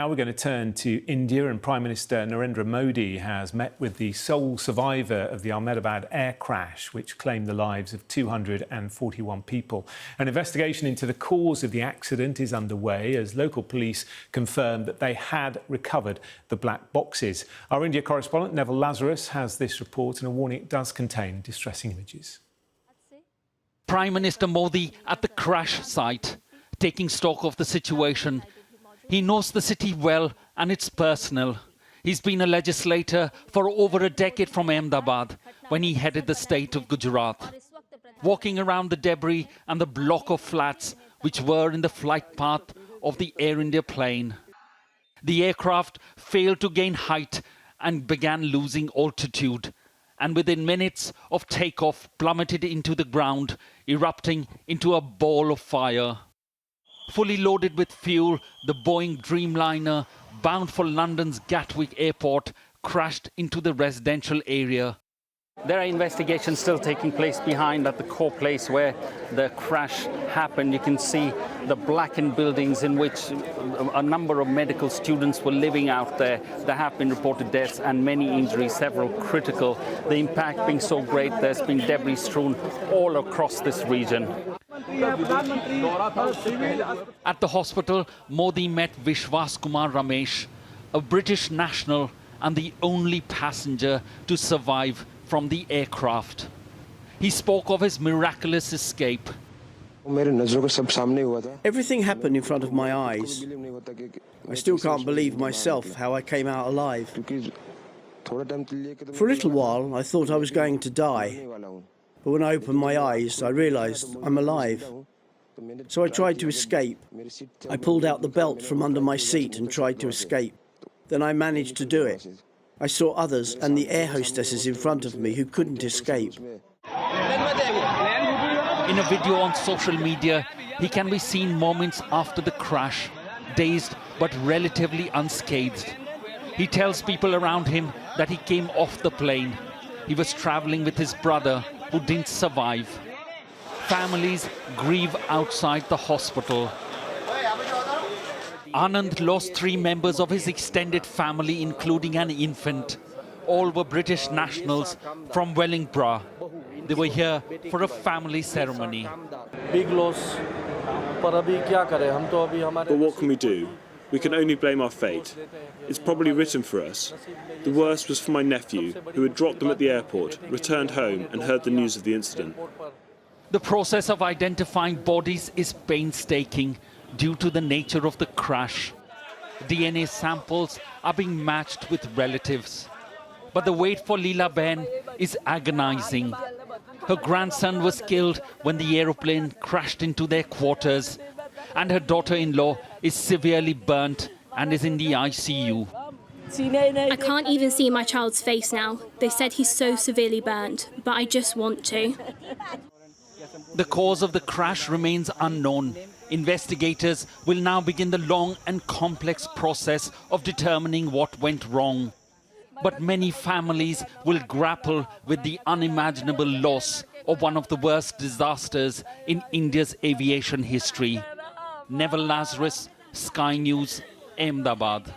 Now we're going to turn to India, and Prime Minister Narendra Modi has met with the sole survivor of the Ahmedabad air crash, which claimed the lives of 241 people. An investigation into the cause of the accident is underway as local police confirmed that they had recovered the black boxes. Our India correspondent Neville Lazarus has this report, and a warning: it does contain distressing images. Prime Minister Modi at the crash site, taking stock of the situation. He knows the city well and it's personal. He's been a legislator for over a decade from Ahmedabad when he headed the state of Gujarat. Walking around the debris and the block of flats which were in the flight path of the Air India plane. The aircraft failed to gain height and began losing altitude, and within minutes of takeoff plummeted into the ground, erupting into a ball of fire. Fully loaded with fuel, the Boeing Dreamliner, bound for London's Gatwick airport, crashed into the residential area. There are investigations still taking place behind at the core place where the crash happened. You can see the blackened buildings in which a number of medical students were living out there. There have been reported deaths and many injuries, several critical. The impact being so great, there's been debris strewn all across this region. At the hospital, Modi met Vishwas Kumar Ramesh, a British national and the only passenger to survive from the aircraft. He spoke of his miraculous escape. Everything happened in front of my eyes. I still can't believe myself how I came out alive. For a little while, I thought I was going to die. But when I opened my eyes, I realized I'm alive. So I tried to escape. I pulled out the belt from under my seat and tried to escape. Then I managed to do it. I saw others and the air hostesses in front of me who couldn't escape. In a video on social media, he can be seen moments after the crash, dazed but relatively unscathed. He tells people around him that he came off the plane. He was traveling with his brother, who didn't survive. Families grieve outside the hospital. Anand lost 3 members of his extended family, including an infant. All were British nationals from Wellingborough. They were here for a family ceremony. Big loss. But what can we do? We can only blame our fate. It's probably written for us. The worst was for my nephew, who had dropped them at the airport, returned home and heard the news of the incident. The process of identifying bodies is painstaking due to the nature of the crash. DNA samples are being matched with relatives. But the wait for Leela Ben is agonizing. Her grandson was killed when the aeroplane crashed into their quarters, and her daughter-in-law is severely burnt and is in the ICU. I can't even see my child's face now. They said he's so severely burnt, but I just want to. The cause of the crash remains unknown. Investigators will now begin the long and complex process of determining what went wrong. But many families will grapple with the unimaginable loss of one of the worst disasters in India's aviation history. Neville Lazarus, Sky News, Ahmedabad.